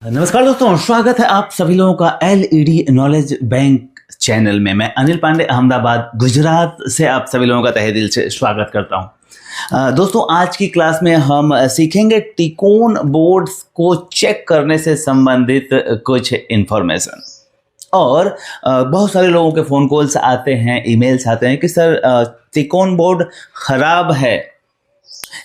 नमस्कार दोस्तों, स्वागत है आप सभी लोगों का एलईडी नॉलेज बैंक चैनल में। मैं अनिल पांडे अहमदाबाद गुजरात से आप सभी लोगों का तहे दिल से स्वागत करता हूं। दोस्तों, आज की क्लास में हम सीखेंगे टिकोन बोर्ड्स को चेक करने से संबंधित कुछ इंफॉर्मेशन। और बहुत सारे लोगों के फ़ोन कॉल्स आते हैं, ईमेल्स आते हैं कि सर टिकोन बोर्ड ख़राब है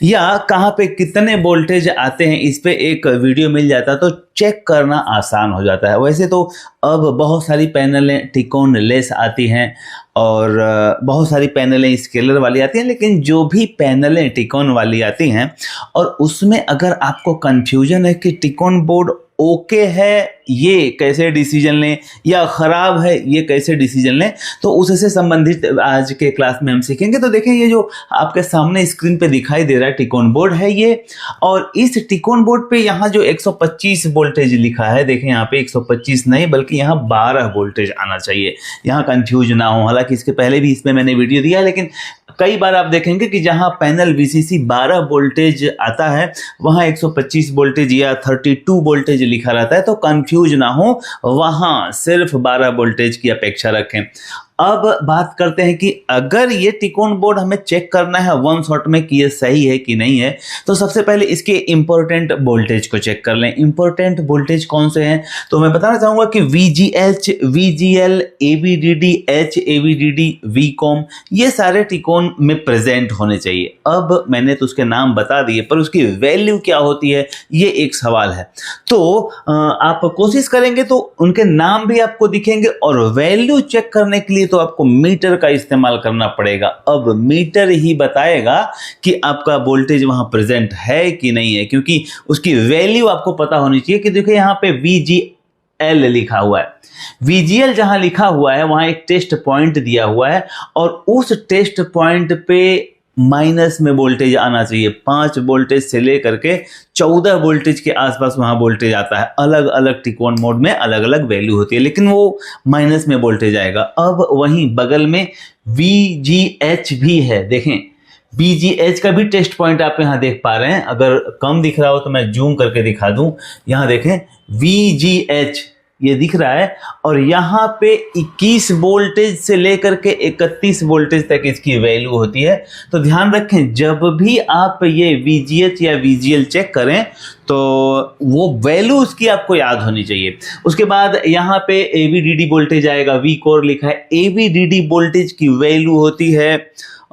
या कहाँ पे कितने वोल्टेज आते हैं, इस पे एक वीडियो मिल जाता तो चेक करना आसान हो जाता है। वैसे तो अब बहुत सारी पैनलें टिकोन लेस आती हैं और बहुत सारी पैनलें स्केलर वाली आती हैं, लेकिन जो भी पैनलें टिकोन वाली आती हैं और उसमें अगर आपको कंफ्यूजन है कि टिकोन बोर्ड ओके है ये कैसे डिसीजन लें या ख़राब है ये कैसे डिसीजन लें, तो उससे संबंधित आज के क्लास में हम सीखेंगे। तो देखें, ये जो आपके सामने स्क्रीन पे दिखाई दे रहा है टिकोन बोर्ड है ये, और इस टिकोन बोर्ड पे यहाँ जो 125 वोल्टेज लिखा है, देखें यहाँ पे 125 नहीं बल्कि यहाँ 12 वोल्टेज आना चाहिए, यहाँ कंफ्यूज ना हो। हालांकि इसके पहले भी इसमें मैंने वीडियो दिया है, लेकिन कई बार आप देखेंगे कि जहां पैनल वीसीसी 12 वोल्टेज आता है वहां 125 वोल्टेज या 32 वोल्टेज लिखा रहता है, तो कंफ्यूज ना हो, वहां सिर्फ 12 वोल्टेज की अपेक्षा रखें। अब बात करते हैं कि अगर ये टिकोन बोर्ड हमें चेक करना है वन शॉट में कि ये सही है कि नहीं है, तो सबसे पहले इसके इंपॉर्टेंट वोल्टेज को चेक कर लें। इंपॉर्टेंट वोल्टेज कौन से हैं, तो मैं बताना चाहूंगा कि VGH, VGL, AVDD, HAVDD, VCOM, ये सारे टिकोन में प्रेजेंट होने चाहिए। अब मैंने तो उसके नाम बता दिए, पर उसकी वैल्यू क्या होती है ये एक सवाल है। तो आप कोशिश करेंगे तो उनके नाम भी आपको दिखेंगे, और वैल्यू चेक करने के लिए तो आपको मीटर का इस्तेमाल करना पड़ेगा। अब मीटर ही बताएगा कि आपका वोल्टेज वहां प्रेजेंट है कि नहीं है, क्योंकि उसकी वैल्यू आपको पता होनी चाहिए। कि देखिए यहाँ पे VGL लिखा हुआ है, VGL जहां लिखा हुआ है वहां एक टेस्ट पॉइंट दिया हुआ है, और उस टेस्ट पॉइंट पे माइनस में वोल्टेज आना चाहिए। 5 वोल्टेज से लेकर के 14 वोल्टेज के आसपास वहां वोल्टेज आता है। अलग अलग टिकोन मोड में अलग अलग वैल्यू होती है, लेकिन वो माइनस में वोल्टेज आएगा। अब वहीं बगल में VGH भी है, देखें VGH का भी टेस्ट पॉइंट आप यहां देख पा रहे हैं। अगर कम दिख रहा हो तो मैं जूम करके दिखा दूं, यहां देखें VGH ये दिख रहा है, और यहाँ पे 21 वोल्टेज से लेकर के 31 वोल्टेज तक इसकी वैल्यू होती है। तो ध्यान रखें, जब भी आप ये VGH या VGL चेक करें तो वो वैल्यू उसकी आपको याद होनी चाहिए। उसके बाद यहाँ पे AVDD वोल्टेज आएगा, V कोर लिखा है। AVDD वोल्टेज की वैल्यू होती है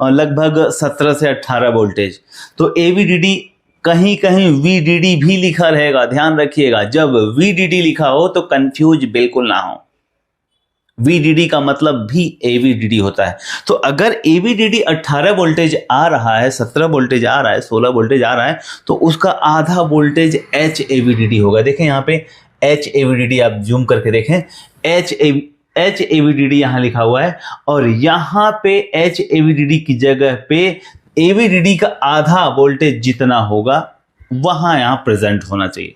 लगभग 17 से 18 वोल्टेज। तो AVDD कहीं कहीं VDD भी लिखा रहेगा, ध्यान रखिएगा। जब VDD लिखा हो तो कंफ्यूज बिल्कुल ना हो, VDD का मतलब भी AVDD होता है। तो अगर AVDD 18 वोल्टेज आ रहा है, 17 वोल्टेज आ रहा है, 16 वोल्टेज आ रहा है, तो उसका आधा वोल्टेज HAVDD होगा। देखें यहाँ पे HAVDD, आप जूम करके देखें, HAVDD यहाँ लिखा हुआ है, और यहाँ पे HAVDD की जगह पे AVDD का आधा वोल्टेज जितना होगा वहां यहां प्रेजेंट होना चाहिए।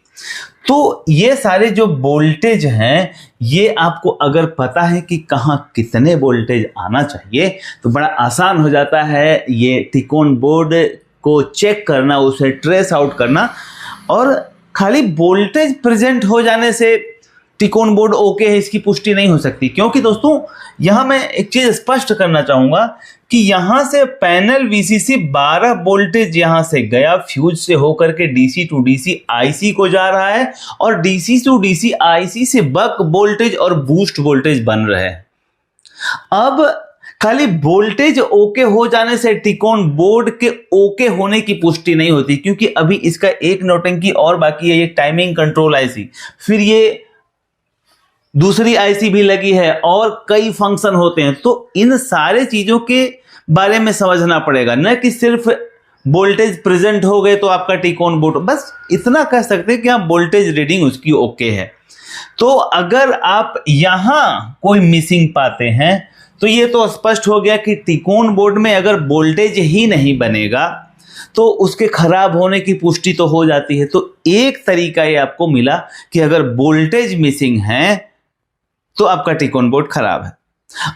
तो ये सारे जो वोल्टेज हैं, ये आपको अगर पता है कि कहां कितने वोल्टेज आना चाहिए, तो बड़ा आसान हो जाता है ये टिकोन बोर्ड को चेक करना, उसे ट्रेस आउट करना। और खाली वोल्टेज प्रेजेंट हो जाने से टिकोन बोर्ड ओके है इसकी पुष्टि नहीं हो सकती, क्योंकि दोस्तों यहां मैं एक चीज स्पष्ट करना चाहूंगा कि यहां से पैनल VCC 12 वोल्टेज यहां से गया, फ्यूज से होकर के DC टू DC IC को जा रहा है, और DC टू DC IC से बक वोल्टेज और बूस्ट वोल्टेज बन रहे हैं। अब खाली वोल्टेज ओके हो जाने से टिकोन बोर्ड के ओके होने की पुष्टि नहीं होती, क्योंकि अभी इसका एक नौटंकी और बाकी है, ये टाइमिंग कंट्रोल IC, फिर ये दूसरी IC भी लगी है, और कई फंक्शन होते हैं। तो इन सारे चीजों के बारे में समझना पड़ेगा, न कि सिर्फ वोल्टेज प्रेजेंट हो गए तो आपका टिकोन बोर्ड, बस इतना कह सकते हैं कि आप वोल्टेज रीडिंग उसकी ओके है। तो अगर आप यहां कोई मिसिंग पाते हैं तो ये तो स्पष्ट हो गया कि टिकोन बोर्ड में अगर वोल्टेज ही नहीं बनेगा तो उसके खराब होने की पुष्टि तो हो जाती है। तो एक तरीका ये आपको मिला कि अगर वोल्टेज मिसिंग है तो आपका टिकोन बोर्ड खराब है।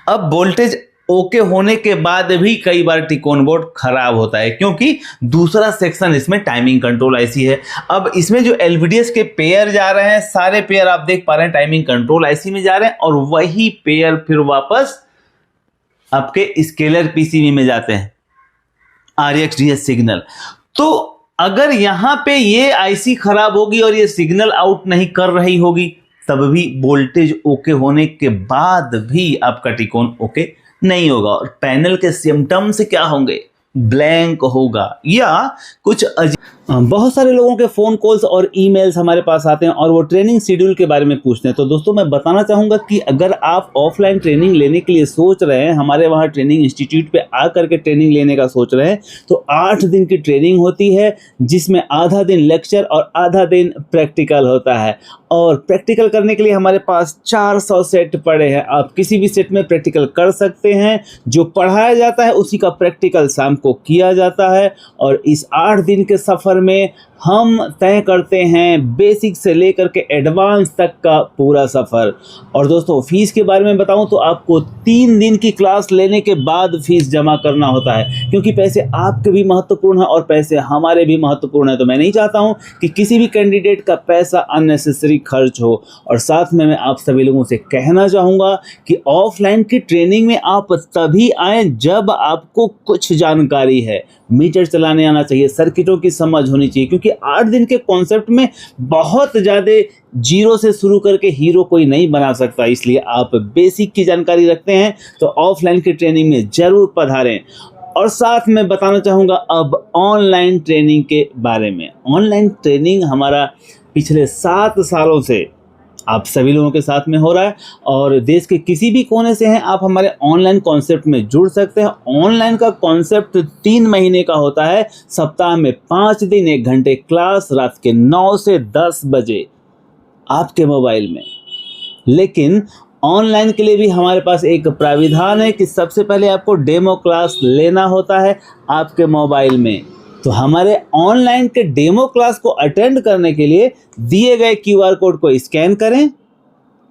अब वोल्टेज ओके होने के बाद भी कई बार टिकोन बोर्ड खराब होता है, क्योंकि दूसरा सेक्शन इसमें टाइमिंग कंट्रोल आईसी है। अब इसमें जो एलवीडीएस के पेयर जा रहे हैं, सारे पेयर आप देख पा रहे हैं टाइमिंग कंट्रोल आईसी में जा रहे हैं, और वही पेयर फिर वापस आपके स्केलर पीसीबी में जाते हैं, आरएक्सडीएस सिग्नल। तो अगर यहां पे ये आईसी खराब होगी और ये सिग्नल आउट नहीं कर रही होगी, तब भी वोल्टेज ओके होने के बाद भी आपका टिकोन ओके नहीं होगा, और पैनल के सिम्टम्स क्या होंगे? ब्लैंक होगा या कुछ बहुत सारे लोगों के फ़ोन कॉल्स और ईमेल्स हमारे पास आते हैं और वो ट्रेनिंग शेड्यूल के बारे में पूछते हैं। तो दोस्तों मैं बताना चाहूँगा कि अगर आप ऑफलाइन ट्रेनिंग लेने के लिए सोच रहे हैं, हमारे वहाँ ट्रेनिंग इंस्टीट्यूट पे आकर के ट्रेनिंग लेने का सोच रहे हैं, तो 8 दिन की ट्रेनिंग होती है, जिसमें आधा दिन लेक्चर और आधा दिन प्रैक्टिकल होता है। और प्रैक्टिकल करने के लिए हमारे पास 400 सेट पड़े हैं। आप किसी भी सेट में प्रैक्टिकल कर सकते हैं। जो पढ़ाया जाता है उसी का प्रैक्टिकल शाम को किया जाता है, और इस 8 दिन के सफ़र में हम तय करते हैं बेसिक से लेकर के एडवांस तक का पूरा सफ़र। और दोस्तों फीस के बारे में बताऊं तो आपको 3 दिन की क्लास लेने के बाद फीस जमा करना होता है, क्योंकि पैसे आपके भी महत्वपूर्ण हैं और पैसे हमारे भी महत्वपूर्ण हैं। तो मैं नहीं चाहता हूं कि किसी भी कैंडिडेट का पैसा अननेसेसरी खर्च हो। और साथ में मैं आप सभी लोगों से कहना चाहूँगा कि ऑफलाइन की ट्रेनिंग में आप तभी आएँ जब आपको कुछ जानकारी है। मीटर चलाने आना चाहिए, सर्किटों की समझ होनी चाहिए, क्योंकि 8 दिन के कॉन्सेप्ट में बहुत ज़्यादा जीरो से शुरू करके हीरो कोई नहीं बना सकता। इसलिए आप बेसिक की जानकारी रखते हैं तो ऑफलाइन की ट्रेनिंग में ज़रूर पधारें। और साथ में बताना चाहूँगा अब ऑनलाइन ट्रेनिंग के बारे में। ऑनलाइन ट्रेनिंग हमारा पिछले 7 सालों से आप सभी लोगों के साथ में हो रहा है, और देश के किसी भी कोने से हैं आप हमारे ऑनलाइन कॉन्सेप्ट में जुड़ सकते हैं। ऑनलाइन का कॉन्सेप्ट 3 महीने का होता है, सप्ताह में 5 दिन 1 घंटे क्लास, रात के 9 से 10 बजे आपके मोबाइल में। लेकिन ऑनलाइन के लिए भी हमारे पास एक प्राविधान है कि सबसे पहले आपको डेमो क्लास लेना होता है आपके मोबाइल में। तो हमारे ऑनलाइन के डेमो क्लास को अटेंड करने के लिए दिए गए क्यूआर कोड को स्कैन करें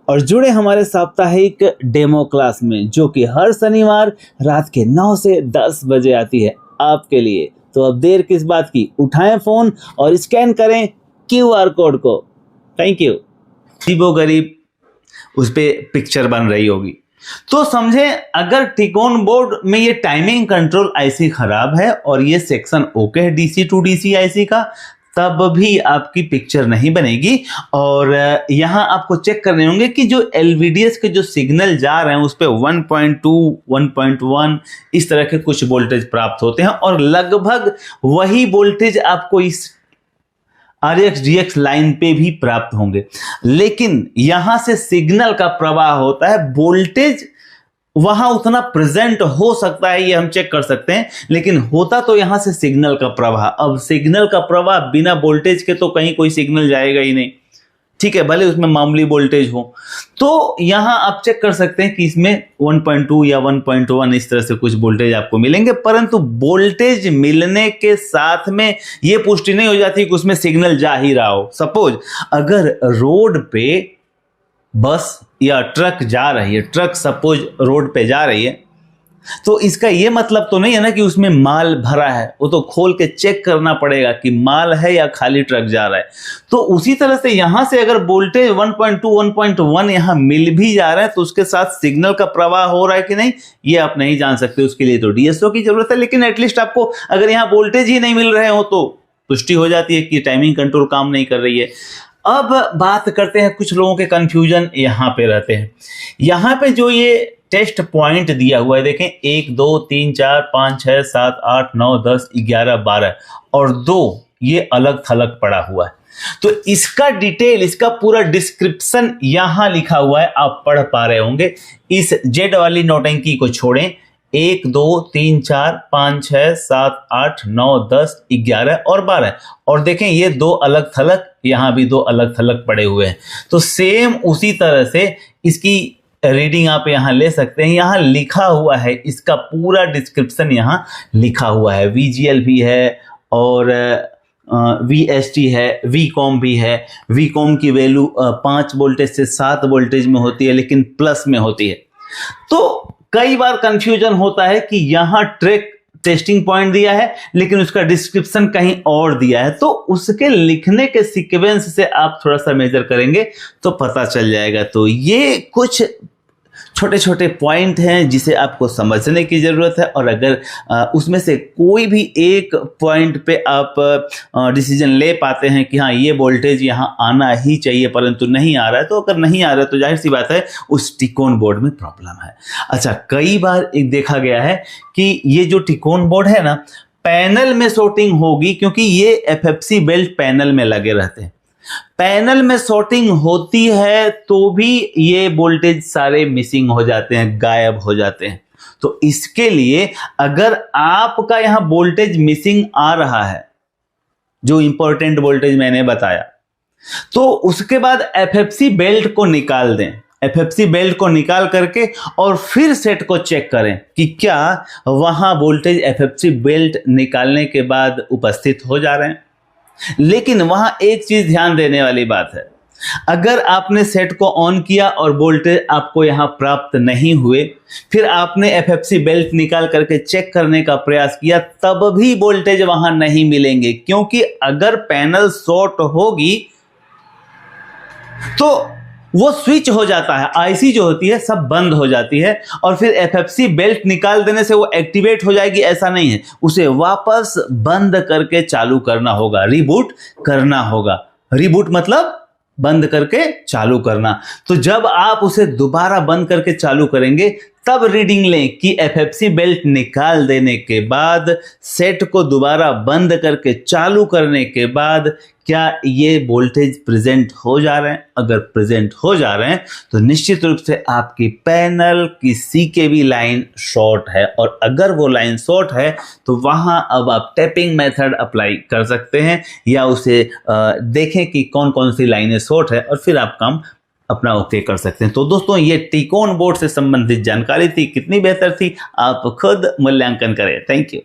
और जुड़े हमारे साप्ताहिक डेमो क्लास में, जो कि हर शनिवार रात के 9 से 10 बजे आती है आपके लिए। तो अब देर किस बात की, उठाएं फ़ोन और स्कैन करें क्यूआर कोड को। Thank you. गरीबो गरीब उस पर पिक्चर बन रही होगी। तो समझें, अगर टिकोन बोर्ड में ये टाइमिंग कंट्रोल आईसी खराब है और ये सेक्शन ओके है डीसी टू डीसी आईसी का, तब भी आपकी पिक्चर नहीं बनेगी। और यहाँ आपको चेक करने होंगे कि जो एलवीडीएस के जो सिग्नल जा रहे हैं उस पर 1.2, 1.1 इस तरह के कुछ वोल्टेज प्राप्त होते हैं, और लगभग वही वोल्टेज आपको इस आरएक्सडीएक्स लाइन पे भी प्राप्त होंगे। लेकिन यहां से सिग्नल का प्रवाह होता है, वोल्टेज वहां उतना प्रेजेंट हो सकता है, ये हम चेक कर सकते हैं, लेकिन होता तो यहां से सिग्नल का प्रवाह। अब सिग्नल का प्रवाह बिना वोल्टेज के तो कहीं कोई सिग्नल जाएगा ही नहीं, ठीक है, भले उसमें मामूली वोल्टेज हो। तो यहां आप चेक कर सकते हैं कि इसमें 1.2 या 1.1 इस तरह से कुछ वोल्टेज आपको मिलेंगे, परंतु वोल्टेज मिलने के साथ में यह पुष्टि नहीं हो जाती कि उसमें सिग्नल जा ही रहा हो। सपोज अगर रोड पे बस या ट्रक जा रही है, ट्रक सपोज रोड पे जा रही है, तो इसका ये मतलब तो नहीं है ना कि उसमें माल भरा है, वो तो खोल के चेक करना पड़ेगा कि माल है या खाली ट्रक जा रहा है। तो उसी तरह से यहां से अगर वोल्टेज 1.2, 1.1 यहां मिल भी जा रहा है, तो उसके साथ सिग्नल का प्रवाह हो रहा है कि नहीं, ये आप नहीं जान सकते। उसके लिए तो डीएसओ की जरूरत है, लेकिन एटलीस्ट आपको अगर यहाँ वोल्टेज ही नहीं मिल रहे हो तो पुष्टि हो जाती है कि टाइमिंग कंट्रोल काम नहीं कर रही है। अब बात करते हैं, कुछ लोगों के कंफ्यूजन यहाँ पे रहते हैं। यहाँ पे जो ये टेस्ट पॉइंट दिया हुआ है, देखें 1, 2, 3, 4, 5, 6, 7, 8, 9, 10, 11, 12 और 2 ये अलग थलग पड़ा हुआ है। तो इसका डिटेल, इसका पूरा डिस्क्रिप्शन यहां लिखा हुआ है, आप पढ़ पा रहे होंगे। इस जेड वाली नौटंकी को छोड़ें, 1, 2, 3, 4, 5, 6, 7, 8, 9, 10, 11 और 12 और देखें ये 2 अलग थलग, यहां भी 2 अलग थलग पड़े हुए हैं। तो सेम उसी तरह से इसकी रीडिंग आप यहां ले सकते हैं। यहां लिखा हुआ है, इसका पूरा डिस्क्रिप्शन यहां लिखा हुआ है। VGL भी है और VST है, VCOM भी है। VCOM की वैल्यू 5 वोल्टेज से 7 वोल्टेज में होती है, लेकिन प्लस में होती है। तो कई बार कंफ्यूजन होता है कि यहां ट्रैक टेस्टिंग पॉइंट दिया है लेकिन उसका डिस्क्रिप्शन कहीं और दिया है, तो उसके लिखने के सीक्वेंस से आप थोड़ा सा मेजर करेंगे तो पता चल जाएगा। तो ये कुछ छोटे छोटे पॉइंट हैं जिसे आपको समझने की ज़रूरत है, और अगर उसमें से कोई भी एक पॉइंट पे आप डिसीजन ले पाते हैं कि हाँ ये वोल्टेज यहाँ आना ही चाहिए परंतु नहीं आ रहा है, तो अगर नहीं आ रहा है तो जाहिर सी बात है उस टिकोन बोर्ड में प्रॉब्लम है। अच्छा, कई बार एक देखा गया है कि ये जो टिकोन बोर्ड है ना, पैनल में शॉर्टिंग होगी क्योंकि ये एफएफसी बेल्ट पैनल में लगे रहते हैं। पैनल में शॉर्टिंग होती है तो भी ये वोल्टेज सारे मिसिंग हो जाते हैं, गायब हो जाते हैं। तो इसके लिए अगर आपका यहां वोल्टेज मिसिंग आ रहा है, जो इंपॉर्टेंट वोल्टेज मैंने बताया, तो उसके बाद एफएफसी बेल्ट को निकाल दें। एफएफसी बेल्ट को निकाल करके और फिर सेट को चेक करें कि क्या वहां वोल्टेज एफएफसी बेल्ट निकालने के बाद उपस्थित हो जा रहे हैं। लेकिन वहां एक चीज ध्यान देने वाली बात है, अगर आपने सेट को ऑन किया और वोल्टेज आपको यहां प्राप्त नहीं हुए, फिर आपने एफएफसी बेल्ट निकाल करके चेक करने का प्रयास किया, तब भी वोल्टेज वहां नहीं मिलेंगे, क्योंकि अगर पैनल शॉर्ट होगी तो वो स्विच हो जाता है, आईसी जो होती है सब बंद हो जाती है, और फिर एफएफसी बेल्ट निकाल देने से वो एक्टिवेट हो जाएगी ऐसा नहीं है, उसे वापस बंद करके चालू करना होगा, रिबूट करना होगा। रिबूट मतलब बंद करके चालू करना। तो जब आप उसे दोबारा बंद करके चालू करेंगे तब रीडिंग लें कि एफएफसी बेल्ट निकाल देने के बाद, सेट को दोबारा बंद करके चालू करने के बाद क्या ये वोल्टेज प्रेजेंट हो जा रहे हैं। अगर प्रेजेंट हो जा रहे हैं तो निश्चित रूप से आपकी पैनल की सीकेबी लाइन शॉर्ट है, और अगर वो लाइन शॉर्ट है तो वहां अब आप टैपिंग मेथड अप्लाई कर सकते हैं, या उसे देखें कि कौन कौन सी लाइनें शॉर्ट है, और फिर आप काम अपना ओके कर सकते हैं। तो दोस्तों, ये टिकोन बोर्ड से संबंधित जानकारी थी, कितनी बेहतर थी आप खुद मूल्यांकन करें। Thank you.